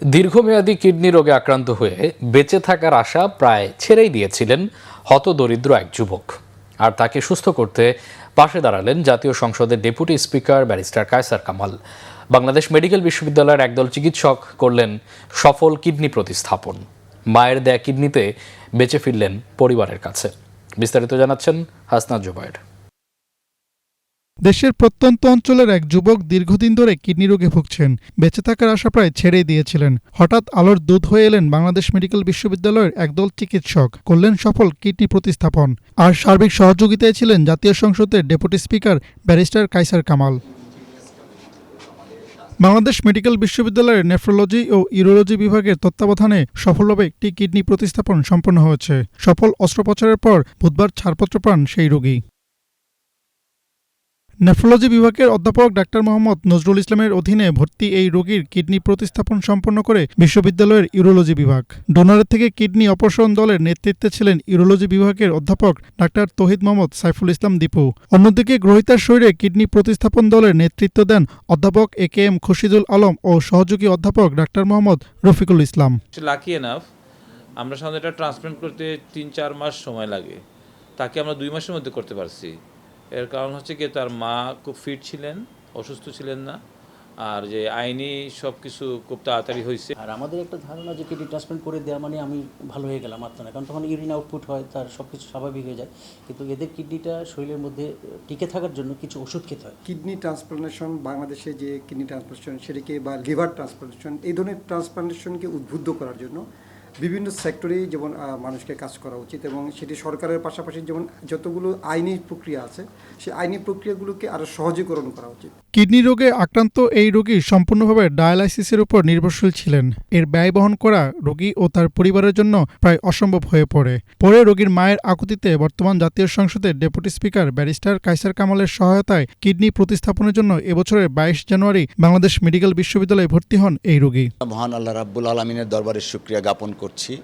দীর্ঘমেয়াদী কিডনি রোগে আক্রান্ত হয়ে বেঁচে থাকার আশা প্রায় ছেড়েই দিয়েছিলেন হতদরিদ্র এক যুবক। আর তাকে সুস্থ করতে পাশে দাঁড়ালেন জাতীয় সংসদের deputy speaker barrister Kaiser Kamal. Bangladesh medical বিশ্ববিদ্যালয়ের একদল চিকিৎসক করলেন সফল কিডনি প্রতিস্থাপন। মায়ের দেয়া কিডনিতে বেঁচে ফিরলেন পরিবারের কাছে। বিস্তারিত জানাচ্ছেন হাসনাত জুবায়ের। দেশের প্রত্যন্ত অঞ্চলের এক যুবক দীর্ঘদিন ধরে কিডনি রোগে ভুগছেন। বেঁচে থাকার আশা প্রায় ছেড়েই দিয়েছিলেন। হঠাৎ আলোর দূত হয়ে এলেন বাংলাদেশ মেডিকেল বিশ্ববিদ্যালয়ের একদল চিকিৎসক, করলেন সফল কিডনি প্রতিস্থাপন। আর সার্বিক সহযোগিতায় ছিলেন জাতীয় সংসদের deputy speaker barrister Kaiser Kamal. Bangladesh medical বিশ্ববিদ্যালয়ের নেফ্রোলজি ও ইউরোলজি বিভাগের তত্ত্বাবধানে সফলভাবে একটি কিডনি প্রতিস্থাপন সম্পন্ন হয়েছে। সফল অস্ত্রোপচারের পর বুধবার ছাড়পত্র পান সেই রোগী। নেফ্রোলজি বিভাগের অধ্যাপক ডাক্তার মোহাম্মদ নজরুল ইসলামের অধীনে ভর্তি এই রোগীর কিডনি প্রতিস্থাপন সম্পন্ন করে বিশ্ববিদ্যালয়ের ইউরোলজি বিভাগ। ডোনারের থেকে কিডনি অপসারণ দলের নেতৃত্বে ছিলেন ইউরোলজি বিভাগের অধ্যাপক ডাক্তার তৌহিদ মোহাম্মদ সাইফুল ইসলাম দীপু। অন্যদিকে গ্রহীতার শরীরে কিডনি প্রতিস্থাপন দলের নেতৃত্ব দেন অধ্যাপক AKM খুরশিদুল আলম ও সহযোগী অধ্যাপক doctor Mohammad Rafiqul Islam. Lucky enough, আমরা সাধারণত এটা ট্রান্সপ্লান্ট করতে 3-4 মাস সময় লাগে, তাকে আমরা 2 মাসের মধ্যে করতে পারছি। এর কারণ হচ্ছে কি, তার মা খুব ফিট ছিলেন, অসুস্থ ছিলেন না, আর যে আইনি সব কিছু খুব তাড়াতাড়ি হয়েছে। আর আমাদের একটা ধারণা যে কিডনি ট্রান্সপ্লান্ট করে দেওয়া মানে আমি ভালো হয়ে গেলাম, আর না, কারণ তখন ইউরিন আউটপুট হয়, তার সব কিছু স্বাভাবিক হয়ে যায়। কিন্তু এদের কিডনিটা শরীরের মধ্যে টিকে থাকার জন্য কিছু ওষুধ খেতে হয়। কিডনি ট্রান্সপ্লান্টেশন, বাংলাদেশে যে কিডনি ট্রান্সপ্লান্টেশন সেটাকে বা লিভার ট্রান্সপ্লান্টেশন, এই ধরনের ট্রান্সপ্লান্টেশনকে উদ্বুদ্ধ করার জন্য বিভিন্ন সেক্টরেই যেমন মানুষকে কাজ করা উচিত, এবং সেটি সরকারের পাশাপাশি যেমন যতগুলো আইনি প্রক্রিয়া আছে সেই আইনি প্রক্রিয়াগুলোকে আরও সহজীকরণ করা উচিত। কিডনি রোগে আক্রান্ত এই রোগী সম্পূর্ণভাবে ডায়ালাইসিসের উপর নির্ভরশীল ছিলেন। এর ব্যয় বহন করা রোগী ও তার পরিবারের জন্য প্রায় অসম্ভব হয়ে পড়ে। পরে রোগীর মায়ের আকুতিতে বর্তমান জাতীয় সংসদের ডেপুটি স্পিকার ব্যারিস্টার কায়সার কামালের সহায়তায় কিডনি প্রতিস্থাপনের জন্য এবছরের 22 জানুয়ারি বাংলাদেশ মেডিকেল বিশ্ববিদ্যালয়ে ভর্তি হন এই রোগী। মহান আল্লাহ রাব্বুল আলামিনের দরবারে শুকরিয়া জ্ঞাপন করছি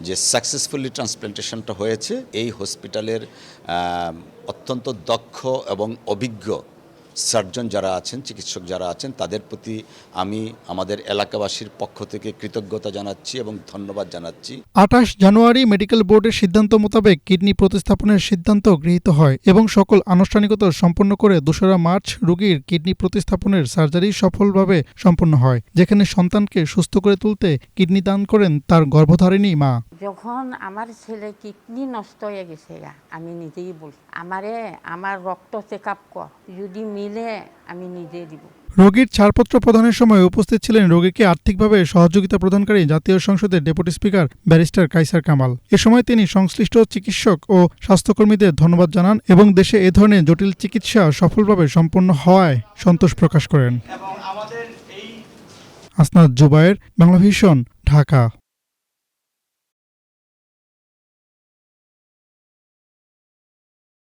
যে সাকসেসফুলি ট্রান্সপ্লান্টেশনটা হয়েছে। এই হসপিটালের অত্যন্ত দক্ষ এবং অভিজ্ঞ সার্জন যারা আছেন, চিকিৎসক যারা আছেন, তাদের প্রতি আমি আমাদের এলাকাবাসীর পক্ষ থেকে কৃতজ্ঞতা জানাচ্ছি এবং ধন্যবাদ জানাচ্ছি। 28 জানুয়ারি মেডিকেল বোর্ডের সিদ্ধান্ত মোতাবেক কিডনি প্রতিস্থাপনের সিদ্ধান্ত গৃহীত হয় এবং সকল আনুষ্ঠানিকতা সম্পন্ন করে 2রা মার্চ রোগীর কিডনি প্রতিস্থাপনের সার্জারি সফলভাবে সম্পন্ন হয়, যেখানে সন্তানকে সুস্থ করে তুলতে কিডনি দান করেন তার গর্ভধারিণী মা। যখন আমার ছেলে কিডনি নষ্ট হয়ে গেছে, আমি নিজেই বলছি আমার রক্ত চেক আপ কর, যদি মিলে আমি নিজেই দিব। রোগীর ছাড়পত্র প্রদানের সময় উপস্থিত ছিলেন রোগীকে আর্থিকভাবে সহযোগিতা প্রদানকারী জাতীয় সংসদের deputy speaker barrister Kaiser Kamal. এ সময় তিনি সংশ্লিষ্ট চিকিৎসক ও স্বাস্থ্যকর্মীদের ধন্যবাদ জানান এবং দেশে এ ধরনের জটিল চিকিৎসা সফলভাবে সম্পন্ন হওয়ায় সন্তোষ প্রকাশ করেন। হাসনাত জুবায়ের, বাংলাভিশন, ঢাকা।